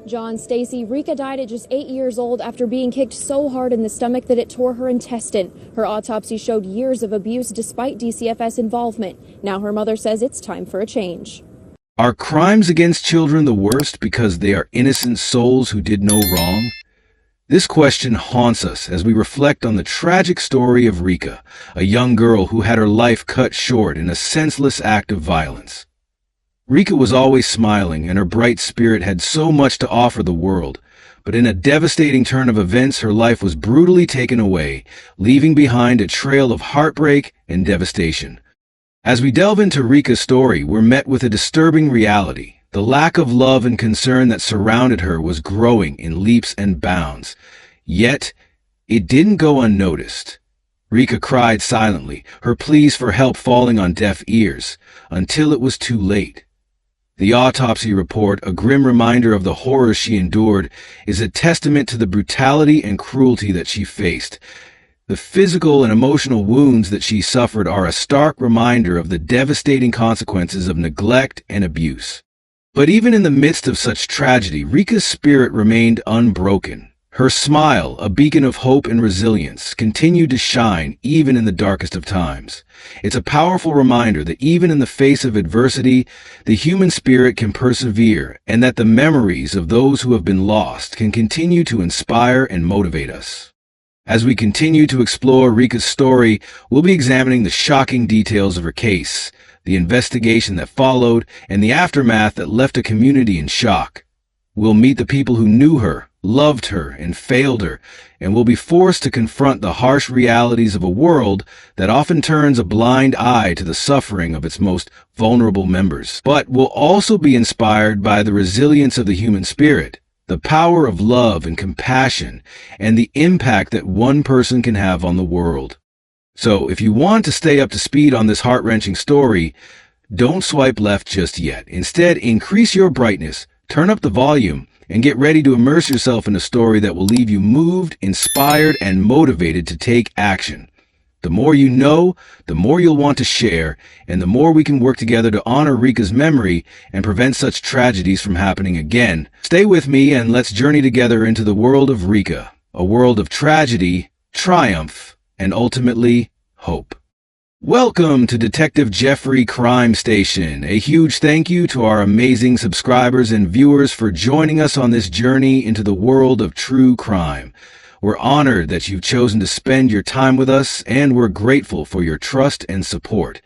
John, Stacy, Rica died at just 8 years old after being kicked so hard in the stomach that it tore her intestine. Her autopsy showed years of abuse despite DCFS involvement. Now her mother says it's time for a change. Are crimes against children the worst because they are innocent souls who did no wrong? This question haunts us as we reflect on the tragic story of Rica, a young girl who had her life cut short in a senseless act of violence. Rica was always smiling, and her bright spirit had so much to offer the world, but in a devastating turn of events, her life was brutally taken away, leaving behind a trail of heartbreak and devastation. As we delve into Rica's story, we're met with a disturbing reality. The lack of love and concern that surrounded her was growing in leaps and bounds. Yet, it didn't go unnoticed. Rica cried silently, her pleas for help falling on deaf ears, until it was too late. The autopsy report, a grim reminder of the horrors she endured, is a testament to the brutality and cruelty that she faced. The physical and emotional wounds that she suffered are a stark reminder of the devastating consequences of neglect and abuse. But even in the midst of such tragedy, Rica's spirit remained unbroken. Her smile, a beacon of hope and resilience, continued to shine even in the darkest of times. It's a powerful reminder that even in the face of adversity, the human spirit can persevere, and that the memories of those who have been lost can continue to inspire and motivate us. As we continue to explore Rica's story, we'll be examining the shocking details of her case, the investigation that followed, and the aftermath that left a community in shock. We'll meet the people who knew her, loved her, and failed her, and will be forced to confront the harsh realities of a world that often turns a blind eye to the suffering of its most vulnerable members. But we'll also be inspired by the resilience of the human spirit, the power of love and compassion, and the impact that one person can have on the world. So, if you want to stay up to speed on this heart-wrenching story, don't swipe left just yet. Instead, increase your brightness, turn up the volume, and get ready to immerse yourself in a story that will leave you moved, inspired, and motivated to take action. The more you know, the more you'll want to share, and the more we can work together to honor Rica's memory and prevent such tragedies from happening again. Stay with me and let's journey together into the world of Rica, a world of tragedy, triumph, and ultimately, hope. Welcome to Detective Jeffrey Crime Station. A huge thank you to our amazing subscribers and viewers for joining us on this journey into the world of true crime. We're honored that you've chosen to spend your time with us, and we're grateful for your trust and support.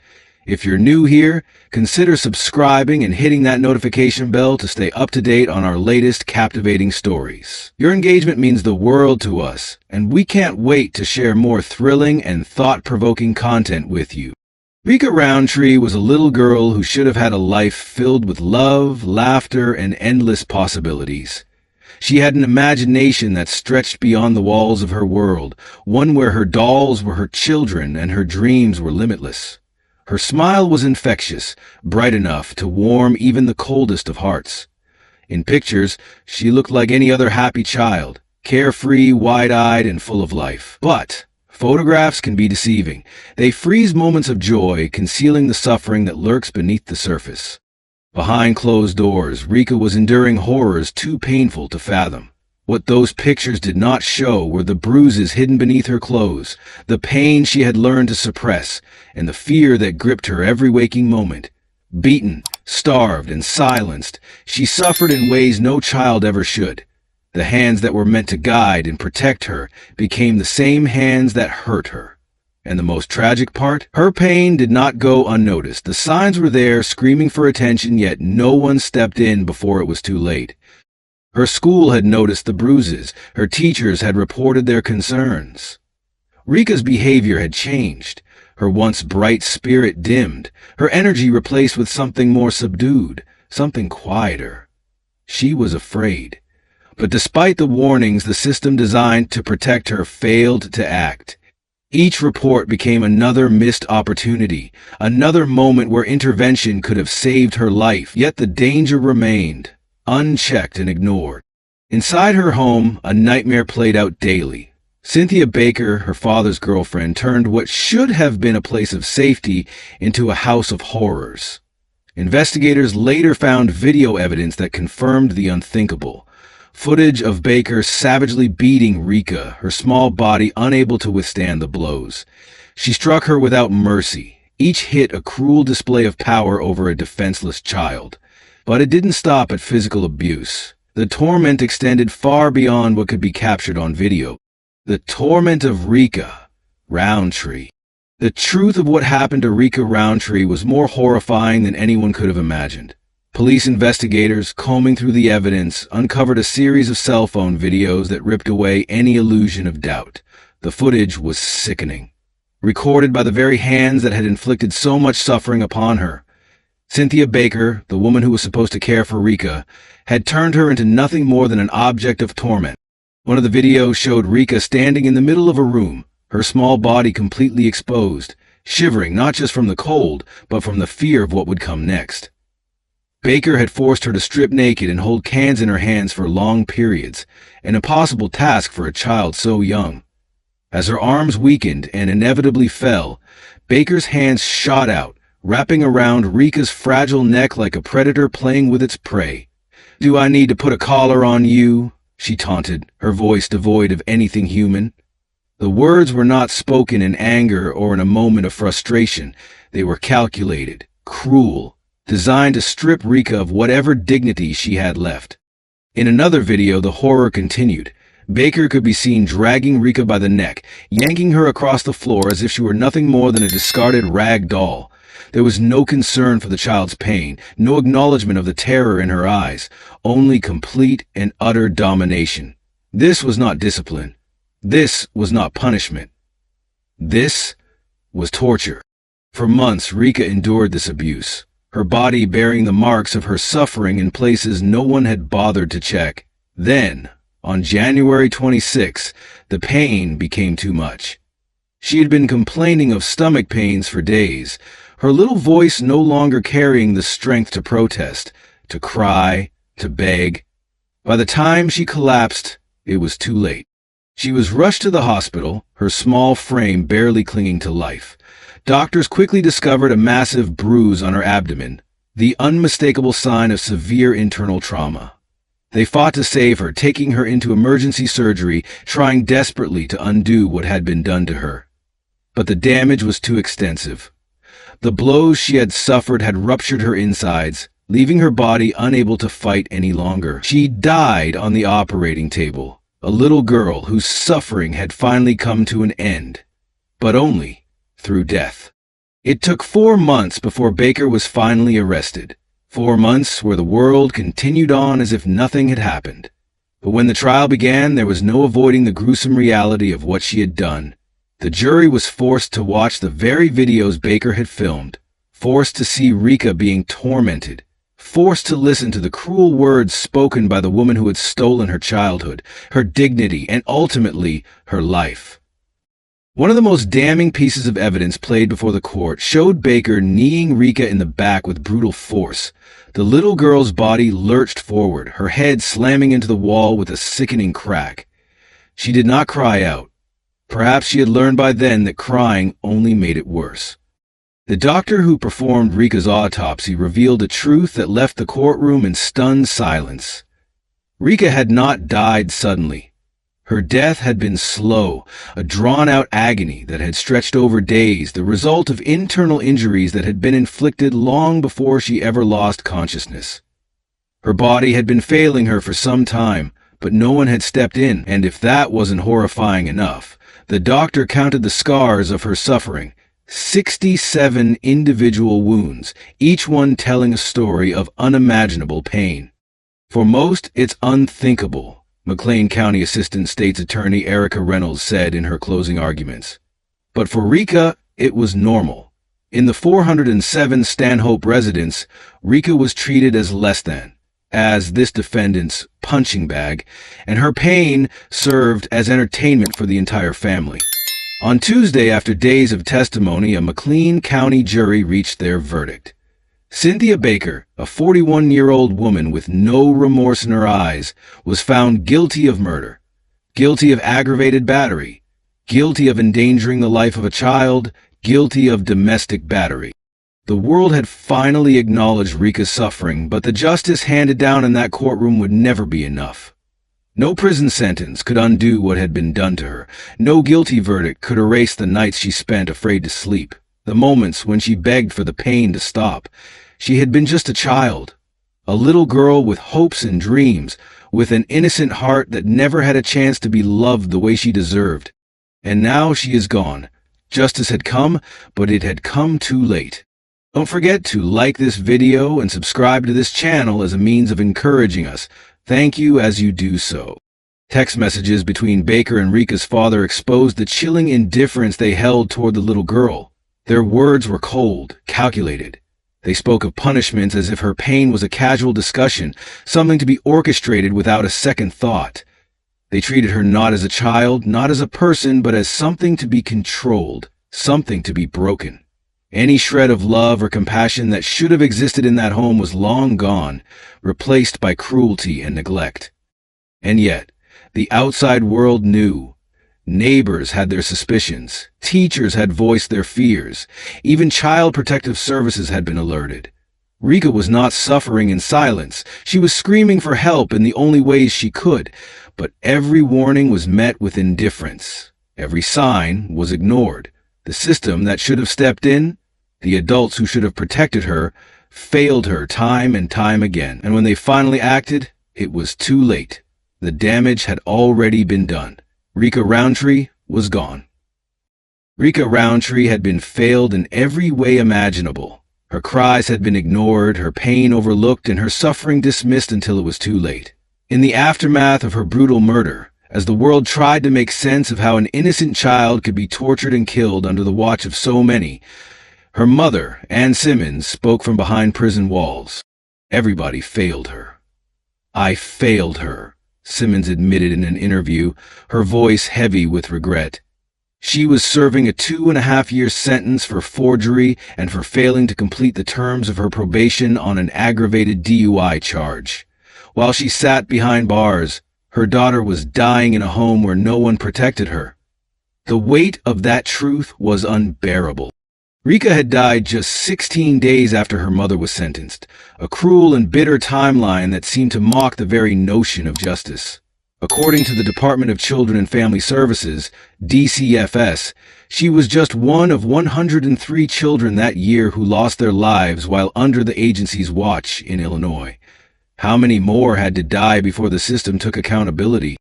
If you're new here, consider subscribing and hitting that notification bell to stay up to date on our latest captivating stories. Your engagement means the world to us, and we can't wait to share more thrilling and thought-provoking content with you. Rica Rountree was a little girl who should have had a life filled with love, laughter, and endless possibilities. She had an imagination that stretched beyond the walls of her world, one where her dolls were her children and her dreams were limitless. Her smile was infectious, bright enough to warm even the coldest of hearts. In pictures, she looked like any other happy child, carefree, wide-eyed, and full of life. But photographs can be deceiving. They freeze moments of joy, concealing the suffering that lurks beneath the surface. Behind closed doors, Rica was enduring horrors too painful to fathom. What those pictures did not show were the bruises hidden beneath her clothes, the pain she had learned to suppress, and the fear that gripped her every waking moment. Beaten, starved, and silenced, she suffered in ways no child ever should. The hands that were meant to guide and protect her became the same hands that hurt her. And the most tragic part? Her pain did not go unnoticed. The signs were there, screaming for attention, yet no one stepped in before it was too late. Her school had noticed the bruises. Her teachers had reported their concerns. Rica's behavior had changed. Her once bright spirit dimmed, her energy replaced with something more subdued, something quieter. She was afraid. But despite the warnings the system designed to protect her failed to act. Each report became another missed opportunity, another moment where intervention could have saved her life, yet the danger remained, unchecked and ignored. Inside her home, a nightmare played out daily. Cynthia Baker, her father's girlfriend, turned what should have been a place of safety into a house of horrors. Investigators later found video evidence that confirmed the unthinkable. Footage of Baker savagely beating Rica, her small body unable to withstand the blows. She struck her without mercy, each hit a cruel display of power over a defenseless child. But it didn't stop at physical abuse. The torment extended far beyond what could be captured on video. The torment of Rica Rountree. The truth of what happened to Rica Rountree was more horrifying than anyone could have imagined. Police investigators, combing through the evidence, uncovered a series of cell phone videos that ripped away any illusion of doubt. The footage was sickening, recorded by the very hands that had inflicted so much suffering upon her. Cynthia Baker, the woman who was supposed to care for Rica, had turned her into nothing more than an object of torment. One of the videos showed Rica standing in the middle of a room, her small body completely exposed, shivering not just from the cold, but from the fear of what would come next. Baker had forced her to strip naked and hold cans in her hands for long periods, an impossible task for a child so young. As her arms weakened and inevitably fell, Baker's hands shot out, wrapping around Rica's fragile neck like a predator playing with its prey. "Do I need to put a collar on you?" she taunted, her voice devoid of anything human. The words were not spoken in anger or in a moment of frustration. They were calculated, cruel, designed to strip Rica of whatever dignity she had left. In another video, the horror continued. Baker could be seen dragging Rica by the neck, yanking her across the floor as if she were nothing more than a discarded rag doll. There was no concern for the child's pain, no acknowledgement of the terror in her eyes, only complete and utter domination. This was not discipline. This was not punishment. This was torture. For months, Rica endured this abuse, her body bearing the marks of her suffering in places no one had bothered to check. Then, on January 26, the pain became too much. She had been complaining of stomach pains for days, her little voice no longer carrying the strength to protest, to cry, to beg. By the time she collapsed, it was too late. She was rushed to the hospital, her small frame barely clinging to life. Doctors quickly discovered a massive bruise on her abdomen, the unmistakable sign of severe internal trauma. They fought to save her, taking her into emergency surgery, trying desperately to undo what had been done to her. But the damage was too extensive. The blows she had suffered had ruptured her insides, leaving her body unable to fight any longer. She died on the operating table, a little girl whose suffering had finally come to an end, but only through death. It took 4 months before Baker was finally arrested. 4 months where the world continued on as if nothing had happened. But when the trial began, there was no avoiding the gruesome reality of what she had done. The jury was forced to watch the very videos Baker had filmed, forced to see Rica being tormented, forced to listen to the cruel words spoken by the woman who had stolen her childhood, her dignity, and ultimately her life. One of the most damning pieces of evidence played before the court showed Baker kneeing Rica in the back with brutal force. The little girl's body lurched forward, her head slamming into the wall with a sickening crack. She did not cry out. Perhaps she had learned by then that crying only made it worse. The doctor who performed Rica's autopsy revealed a truth that left the courtroom in stunned silence. Rica had not died suddenly. Her death had been slow, a drawn-out agony that had stretched over days, the result of internal injuries that had been inflicted long before she ever lost consciousness. Her body had been failing her for some time, but no one had stepped in, and if that wasn't horrifying enough, the doctor counted the scars of her suffering, 67 individual wounds, each one telling a story of unimaginable pain. For most, it's unthinkable, McLean County Assistant State's Attorney Erica Reynolds said in her closing arguments. But for Rica, it was normal. In the 407 Stanhope residence, Rica was treated as less than, as this defendant's punching bag, and her pain served as entertainment for the entire family. On Tuesday, after days of testimony, a McLean County jury reached their verdict. Cynthia Baker, a 41-year-old woman with no remorse in her eyes, was found guilty of murder, guilty of aggravated battery, guilty of endangering the life of a child, guilty of domestic battery. The world had finally acknowledged Rica's suffering, but the justice handed down in that courtroom would never be enough. No prison sentence could undo what had been done to her. No guilty verdict could erase the nights she spent afraid to sleep, the moments when she begged for the pain to stop. She had been just a child, a little girl with hopes and dreams, with an innocent heart that never had a chance to be loved the way she deserved. And now she is gone. Justice had come, but it had come too late. Don't forget to like this video and subscribe to this channel as a means of encouraging us. Thank you as you do so. Text messages between Baker and Rica's father exposed the chilling indifference they held toward the little girl. Their words were cold, calculated. They spoke of punishments as if her pain was a casual discussion, something to be orchestrated without a second thought. They treated her not as a child, not as a person, but as something to be controlled, something to be broken. Any shred of love or compassion that should have existed in that home was long gone, replaced by cruelty and neglect. And yet, the outside world knew. Neighbors had their suspicions. Teachers had voiced their fears. Even Child Protective Services had been alerted. Rica was not suffering in silence. She was screaming for help in the only ways she could, but every warning was met with indifference. Every sign was ignored. The system that should have stepped in, the adults who should have protected her, failed her time and time again. And when they finally acted, it was too late. The damage had already been done. Rica Rountree was gone. Rica Rountree had been failed in every way imaginable. Her cries had been ignored, her pain overlooked, and her suffering dismissed until it was too late. In the aftermath of her brutal murder, as the world tried to make sense of how an innocent child could be tortured and killed under the watch of so many, her mother, Ann Simmons, spoke from behind prison walls. Everybody failed her. I failed her, Simmons admitted in an interview, her voice heavy with regret. She was serving a 2.5-year sentence for forgery and for failing to complete the terms of her probation on an aggravated DUI charge. While she sat behind bars, her daughter was dying in a home where no one protected her. The weight of that truth was unbearable. Rica had died just 16 days after her mother was sentenced, a cruel and bitter timeline that seemed to mock the very notion of justice. According to the Department of Children and Family Services, DCFS, she was just one of 103 children that year who lost their lives while under the agency's watch in Illinois. How many more had to die before the system took accountability?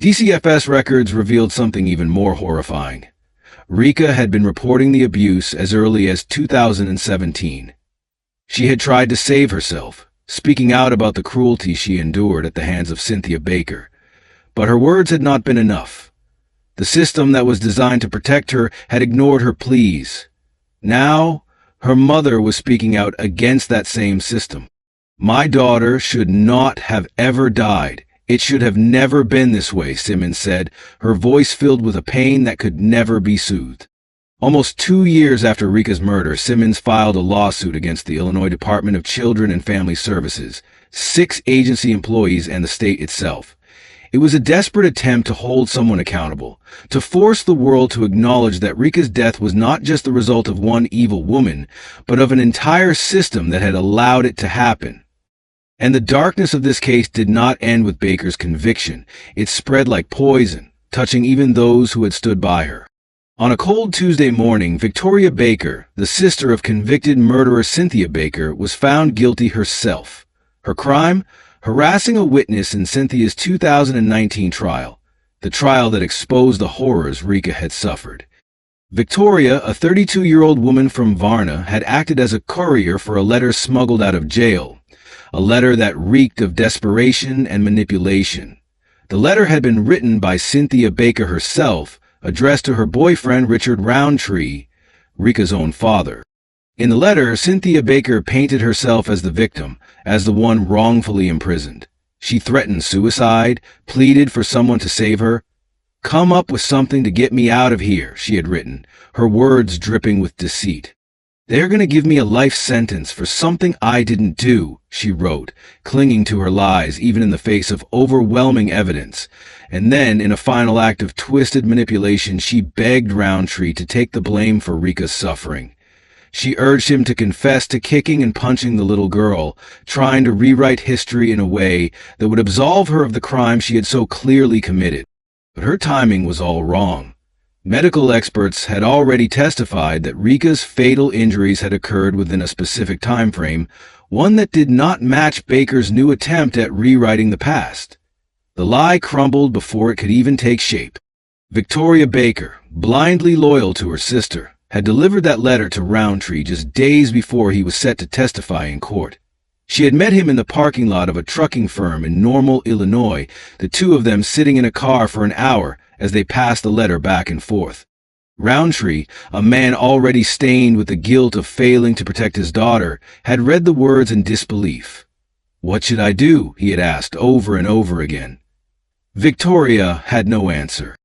DCFS records revealed something even more horrifying. Rica had been reporting the abuse as early as 2017. She had tried to save herself, speaking out about the cruelty she endured at the hands of Cynthia Baker. But her words had not been enough. The system that was designed to protect her had ignored her pleas. Now, her mother was speaking out against that same system. My daughter should not have ever died. It should have never been this way, Simmons said, her voice filled with a pain that could never be soothed. Almost 2 years after Rica's murder, Simmons filed a lawsuit against the Illinois Department of Children and Family Services, 6 agency employees, and the state itself. It was a desperate attempt to hold someone accountable, to force the world to acknowledge that Rica's death was not just the result of one evil woman, but of an entire system that had allowed it to happen. And the darkness of this case did not end with Baker's conviction. It spread like poison, touching even those who had stood by her. On a cold Tuesday morning, Victoria Baker, the sister of convicted murderer Cynthia Baker, was found guilty herself. Her crime? Harassing a witness in Cynthia's 2019 trial, the trial that exposed the horrors Rica had suffered. Victoria, a 32-year-old woman from Varna, had acted as a courier for a letter smuggled out of jail. A letter that reeked of desperation and manipulation. The letter had been written by Cynthia Baker herself, addressed to her boyfriend Rica Rountree, Rica's own father. In the letter, Cynthia Baker painted herself as the victim, as the one wrongfully imprisoned. She threatened suicide, pleaded for someone to save her. "Come up with something to get me out of here," she had written, her words dripping with deceit. "They're going to give me a life sentence for something I didn't do," she wrote, clinging to her lies even in the face of overwhelming evidence. And then, in a final act of twisted manipulation, she begged Rountree to take the blame for Rica's suffering. She urged him to confess to kicking and punching the little girl, trying to rewrite history in a way that would absolve her of the crime she had so clearly committed. But her timing was all wrong. Medical experts had already testified that Rica's fatal injuries had occurred within a specific time frame, one that did not match Baker's new attempt at rewriting the past. The lie crumbled before it could even take shape. Victoria Baker, blindly loyal to her sister, had delivered that letter to Rountree just days before he was set to testify in court. She had met him in the parking lot of a trucking firm in Normal, Illinois, the two of them sitting in a car for an hour as they passed the letter back and forth. Rountree, a man already stained with the guilt of failing to protect his daughter, had read the words in disbelief. "What should I do?" he had asked over and over again. Victoria had no answer.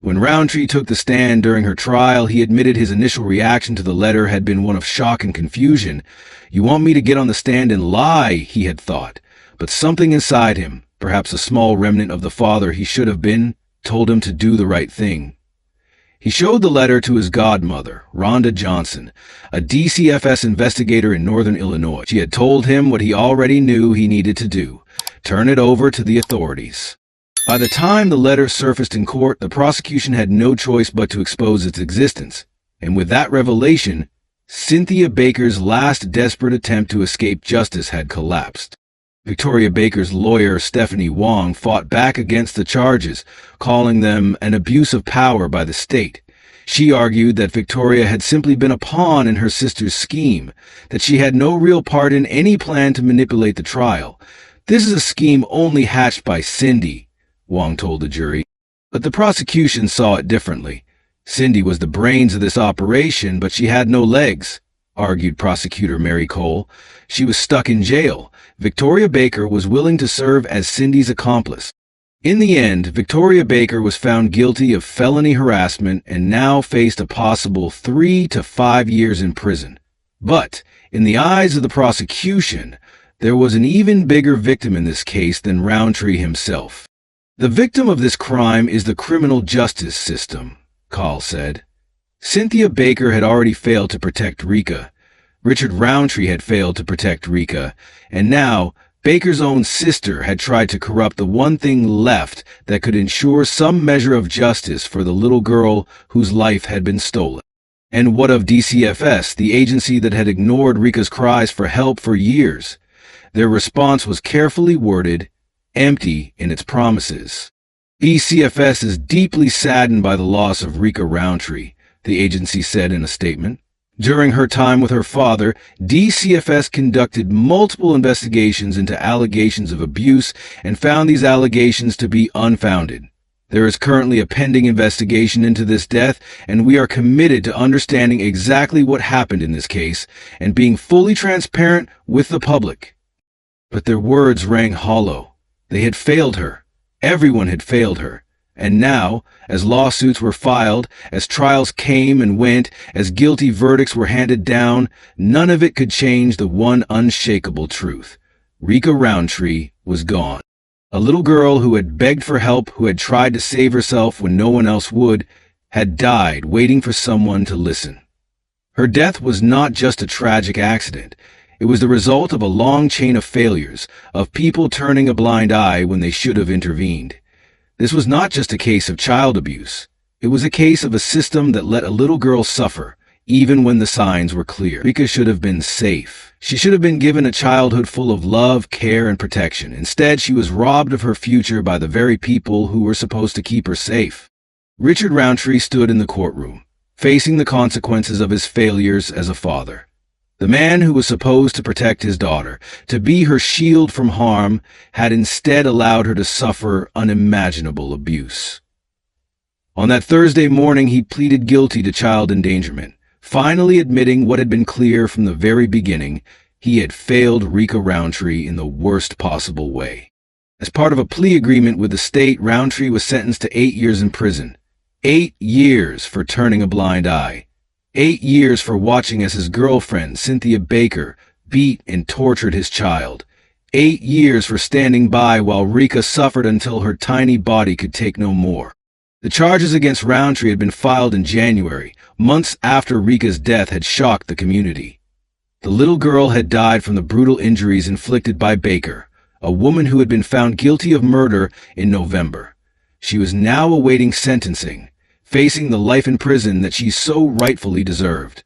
When Rountree took the stand during her trial, he admitted his initial reaction to the letter had been one of shock and confusion. "You want me to get on the stand and lie," he had thought. But something inside him, perhaps a small remnant of the father he should have been, told him to do the right thing. He showed the letter to his godmother, Rhonda Johnson, a DCFS investigator in northern Illinois. She had told him what he already knew he needed to do: turn it over to the authorities. By the time the letter surfaced in court, the prosecution had no choice but to expose its existence. And with that revelation, Cynthia Baker's last desperate attempt to escape justice had collapsed. Victoria Baker's lawyer, Stephanie Wong, fought back against the charges, calling them an abuse of power by the state. She argued that Victoria had simply been a pawn in her sister's scheme, that she had no real part in any plan to manipulate the trial. "This is a scheme only hatched by Cindy," Wong told the jury. But the prosecution saw it differently. "Cindy was the brains of this operation, but she had no legs," argued prosecutor Mary Cole. "She was stuck in jail. Victoria Baker was willing to serve as Cindy's accomplice." In the end, Victoria Baker was found guilty of felony harassment and now faced a possible 3 to 5 years in prison. But, in the eyes of the prosecution, there was an even bigger victim in this case than Rountree himself. "The victim of this crime is the criminal justice system," Call said. Cynthia Baker had already failed to protect Rica. Richard Rountree had failed to protect Rica. And now, Baker's own sister had tried to corrupt the one thing left that could ensure some measure of justice for the little girl whose life had been stolen. And what of DCFS, the agency that had ignored Rica's cries for help for years? Their response was carefully worded, empty in its promises. "DCFS is deeply saddened by the loss of Rica Rountree," the agency said in a statement. During her time with her father, DCFS conducted multiple investigations into allegations of abuse and found these allegations to be unfounded. There is currently a pending investigation into this death, and we are committed to understanding exactly what happened in this case and being fully transparent with the public. But their words rang hollow. They had failed her. Everyone had failed her. And now, as lawsuits were filed, as trials came and went, as guilty verdicts were handed down, none of it could change the one unshakable truth. Rica Rountree was gone. A little girl who had begged for help, who had tried to save herself when no one else would, had died waiting for someone to listen. Her death was not just a tragic accident. It was the result of a long chain of failures, of people turning a blind eye when they should have intervened. This was not just a case of child abuse. It was a case of a system that let a little girl suffer, even when the signs were clear. Rica should have been safe. She should have been given a childhood full of love, care, and protection. Instead, she was robbed of her future by the very people who were supposed to keep her safe. Richard Rountree stood in the courtroom, facing the consequences of his failures as a father. The man who was supposed to protect his daughter, to be her shield from harm, had instead allowed her to suffer unimaginable abuse. On that Thursday morning, he pleaded guilty to child endangerment, finally admitting what had been clear from the very beginning: he had failed Rica Rountree in the worst possible way. As part of a plea agreement with the state, Rountree was sentenced to 8 years in prison. 8 years for turning a blind eye. 8 years for watching as his girlfriend, Cynthia Baker, beat and tortured his child. 8 years for standing by while Rica suffered until her tiny body could take no more. The charges against Rountree had been filed in January, months after Rica's death had shocked the community. The little girl had died from the brutal injuries inflicted by Baker, a woman who had been found guilty of murder in November. She was now awaiting sentencing, facing the life in prison that she so rightfully deserved.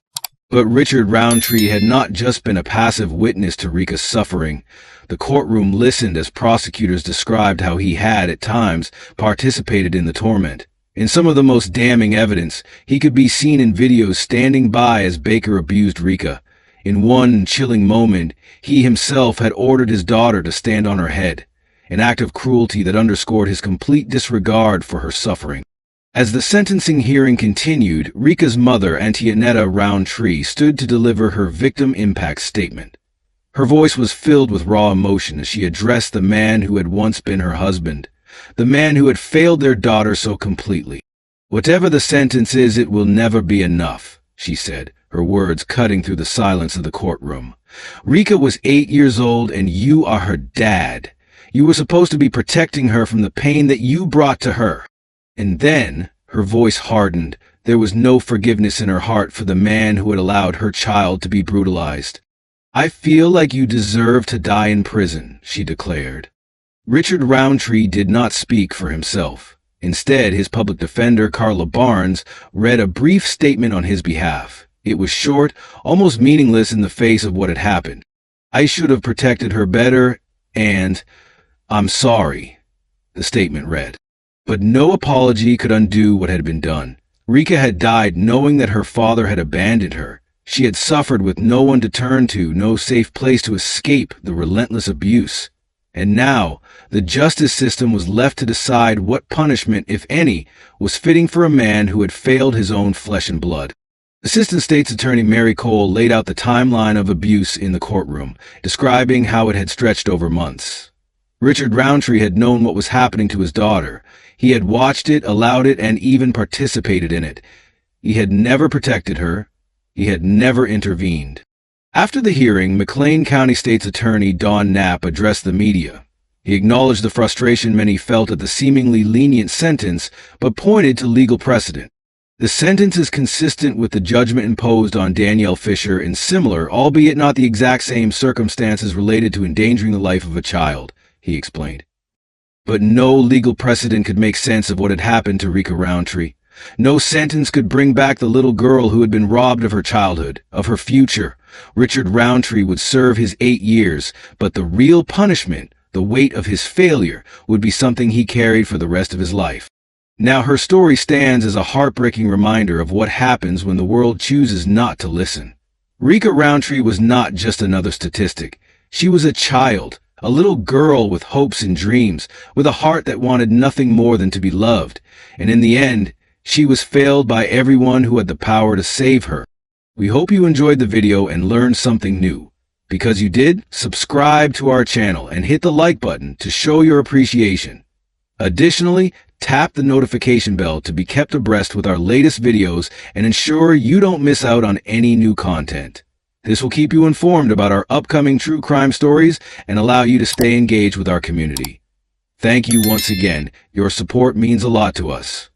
But Richard Rountree had not just been a passive witness to Rica's suffering. The courtroom listened as prosecutors described how he had, at times, participated in the torment. In some of the most damning evidence, he could be seen in videos standing by as Baker abused Rica. In one chilling moment, he himself had ordered his daughter to stand on her head, an act of cruelty that underscored his complete disregard for her suffering. As the sentencing hearing continued, Rica's mother, Antionetta Rountree, stood to deliver her victim impact statement. Her voice was filled with raw emotion as she addressed the man who had once been her husband, the man who had failed their daughter so completely. "Whatever the sentence is, it will never be enough," she said, her words cutting through the silence of the courtroom. "Rica was 8 years old and you are her dad. You were supposed to be protecting her from the pain that you brought to her." And then, her voice hardened. There was no forgiveness in her heart for the man who had allowed her child to be brutalized. "I feel like you deserve to die in prison," she declared. Richard Rountree did not speak for himself. Instead, his public defender, Carla Barnes, read a brief statement on his behalf. It was short, almost meaningless in the face of what had happened. "I should have protected her better, and I'm sorry," the statement read. But no apology could undo what had been done. Rica had died knowing that her father had abandoned her. She had suffered with no one to turn to, no safe place to escape the relentless abuse. And now, the justice system was left to decide what punishment, if any, was fitting for a man who had failed his own flesh and blood. Assistant State's Attorney Mary Cole laid out the timeline of abuse in the courtroom, describing how it had stretched over months. Richard Rountree had known what was happening to his daughter. He had watched it, allowed it, and even participated in it. He had never protected her. He had never intervened. After the hearing, McLean County State's Attorney Don Knapp addressed the media. He acknowledged the frustration many felt at the seemingly lenient sentence, but pointed to legal precedent. "The sentence is consistent with the judgment imposed on Danielle Fisher in similar, albeit not the exact same, circumstances related to endangering the life of a child," he explained. But no legal precedent could make sense of what had happened to Rica Rountree. No sentence could bring back the little girl who had been robbed of her childhood, of her future. Richard Rountree would serve his 8 years, but the real punishment, the weight of his failure, would be something he carried for the rest of his life. Now her story stands as a heartbreaking reminder of what happens when the world chooses not to listen. Rica Rountree was not just another statistic. She was a child, a little girl with hopes and dreams, with a heart that wanted nothing more than to be loved. And in the end, she was failed by everyone who had the power to save her. We hope you enjoyed the video and learned something new. Because you did, subscribe to our channel and hit the like button to show your appreciation. Additionally, tap the notification bell to be kept abreast with our latest videos and ensure you don't miss out on any new content. This will keep you informed about our upcoming true crime stories and allow you to stay engaged with our community. Thank you once again. Your support means a lot to us.